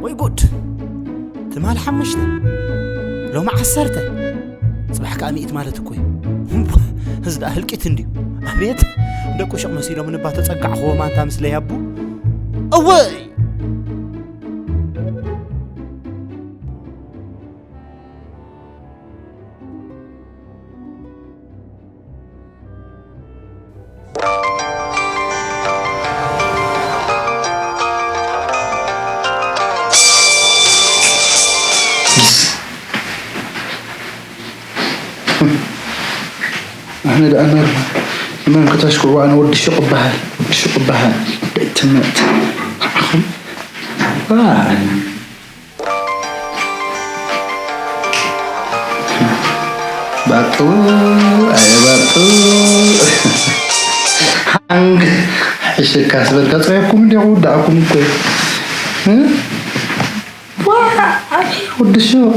وي جود تمال حمشت لو مع عسرته صباح كأميت مالتكوي هزد أهلك تندي أبيت دكو شق مسيرة من بات تسقع هو ما أنت مثل يابو أوي أنا الأمر ما كنت أشكر وأنا ودي الشق بحال تمت أخم بطل حنق حشي كاسبر كاسبكم دعوا دعكم كوي ودي الشق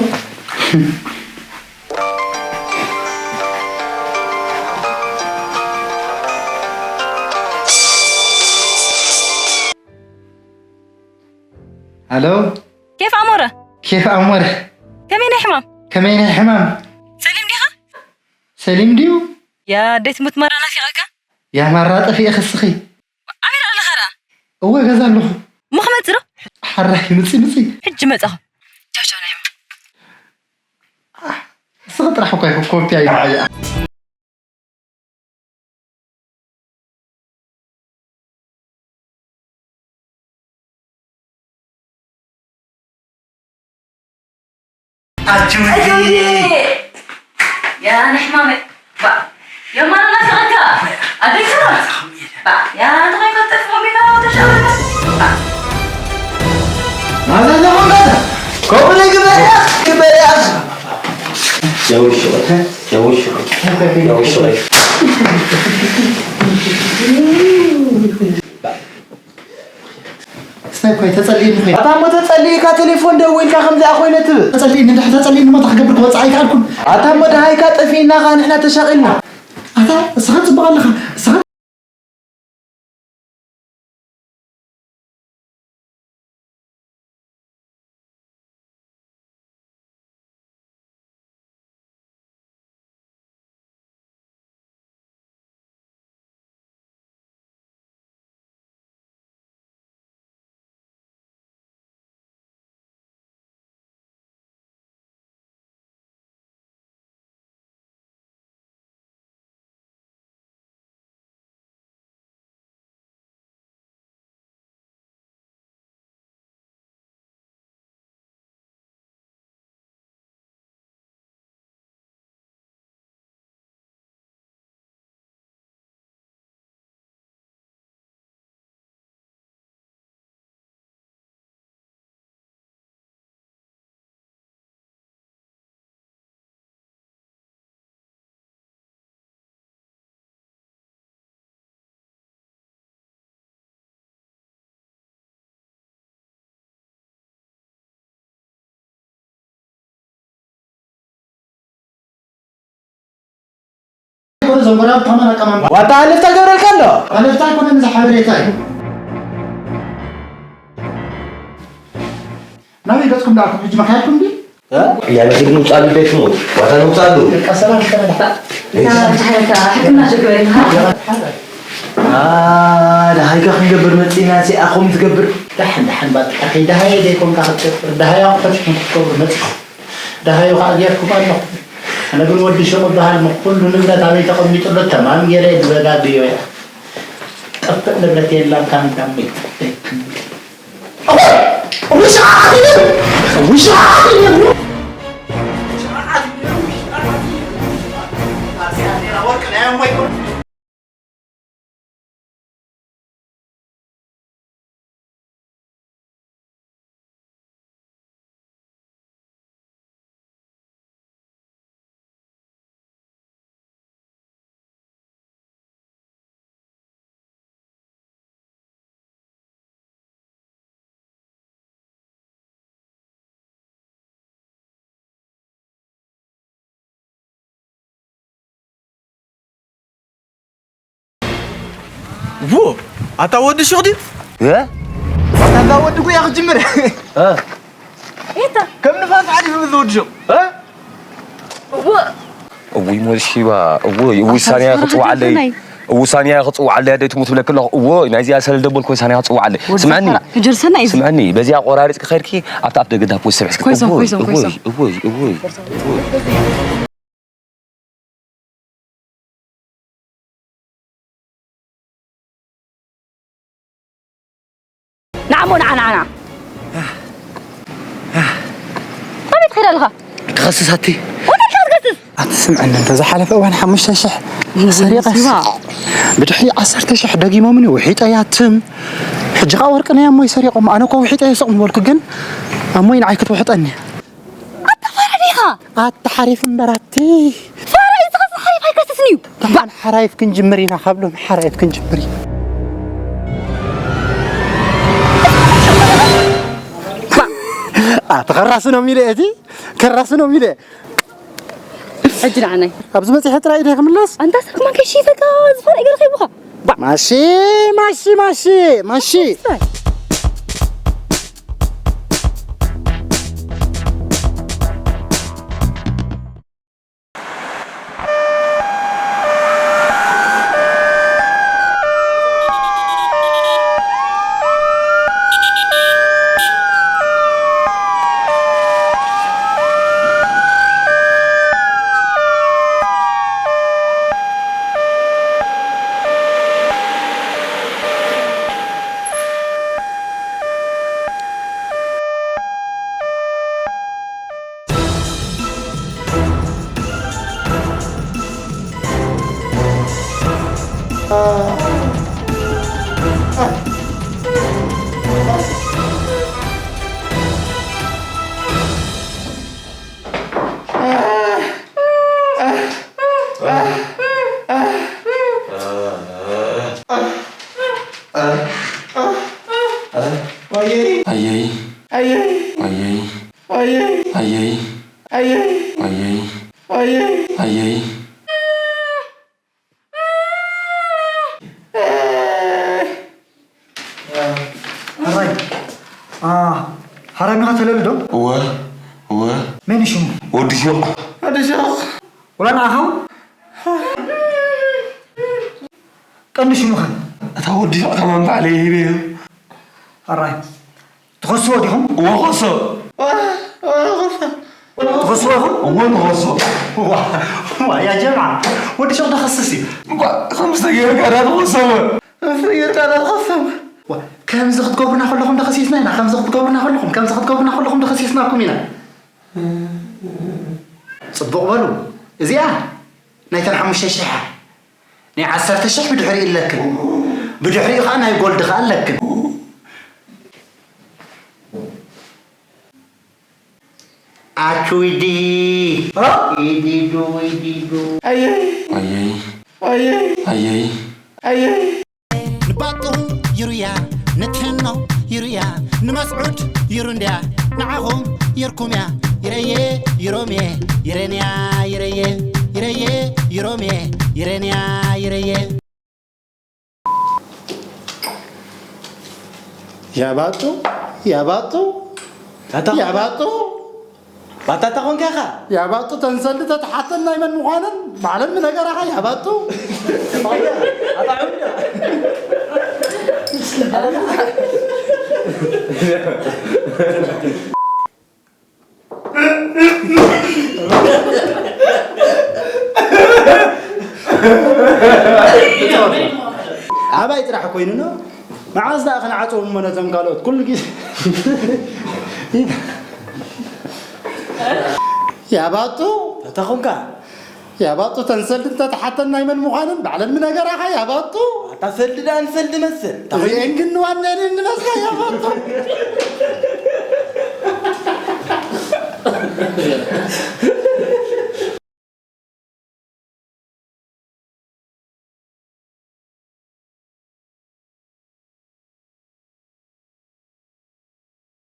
الو كيف أموره؟ كيف أموره؟ كمين حمام سليم ديها؟ سليم ديو؟ يا ديت متمرة نافقك؟ يا مرات في أخسخي عمير الله خرا هو غزال له محمد زرو حرحي نسي حج متأخ تشو نعم سقط راح أكون في عيا أجودي يا نحمامي با يا ما أنا نافقك أديك سرا با يا نغير تفهمي لا وتشاور ماذا نقول هذا؟ كوبلي كبرياس يا وش سنايبر تتصلي أتا ما تتصلي كتليفون دويل كخمسة أخوينته تتصلي نحن تتصلي ما تخبرك وصعي كاركم أتا ما ده هاي كتفينا خان إحنا تشغلنا أتا سخت بقى سخت زمرا كمان كمان وتعالى تجرب الكلام أنا بتاعي كنا نزحمه تاي نبي بسكم داركم بيجي مكانكم دي يا نسيب نوصل البيت موت وأنا نوصل السلام عليكم حكمنا شكرا ده هاي كأخن جبر متينا سي أخوم تجبر دحن بعد أخي ده هاي ديكم كهتجبر ده هاي أخذ شكل تجبر متخ ده هاي وقاعد يركب أنا أنا أقول ودي شغل ده المقبول نبدأ تعمل تقوم بتقول تمام يريد بقى بيوه أبدأ نبدأ لا كان تعمل وش عادي وو أتا ودي شو دي؟ ها؟ أتا ودي كوي أخذ جمرة إيتا كم نفاس عادي في الزوجو ها أبوي مرشيبا أبوي ثانية خطوة علي ثانية خطوة علي هذا تموت لك الله أبوي نازي أسهل دبل كويس ثانية خطوة علي سمعني جرسنا إذا سمعني بزي قرارك خيركي أبدا قدها بوس سبعك أبوي نعم نعم ما بتخير لها تخصصاتي وأنت أتسمعني أنت زحلف أوان 5,000 سريقة بدحي 10,000 دقيمة مني وحيت أياتم حجقا ورقنا يا أمي سريقهم أنا كو وحيت أيسقم والكجن أمي نعيكت وحيت أني أنت حريف مراتي فارا إذا حريف هاي كاستسنيو طبعا حرايف كنجمرينا قبلهم حرايف كنجمري تغرسنا ميلادي كرسنا ميلاد أجل عني أبز ما تحت رأيي ده ملص أنت سك ما كشيفك زفر إجر خيبها ماشي حرامي قتل له هو من شو ودي شو ولا ناهو كان شو مخن أتودي شو كمان عليه بيه الراي تخصوا ديهم وخصو تخصوهم هو يا جماعة ودي شو تخصصي 5 دقايق كانت خصم كم زخت قبرنا خلهم دخسيسنا كم زخت قبرنا خلهم دخسيسنا كمينا صدقوا بالو زيا نايتن 5,000 ني 10,000 بدحري لك بدحري انا يقول دخل لك أشويدي يديدو أي نبطو يرويا نتهنو يرويا نمسعود يرونديا نعهم يركوميا يريه يرومي يرينيا يريه يرومي يرينيا يا باتو باتاتا كون كاخا يا باتو تنسل تحت النايمن مخانا معلم من هجرها يا باتو أبا يترح كويننا معاز ده أخنا عطوهم من زمقالوت كل جيس يا باتو تاخونكا يا باتو تنسل انت تحت النايمن مخانن بعلم من اجرها يا باتو تسلد انسلد مثل تخيل كن وانا نمسك يا باتو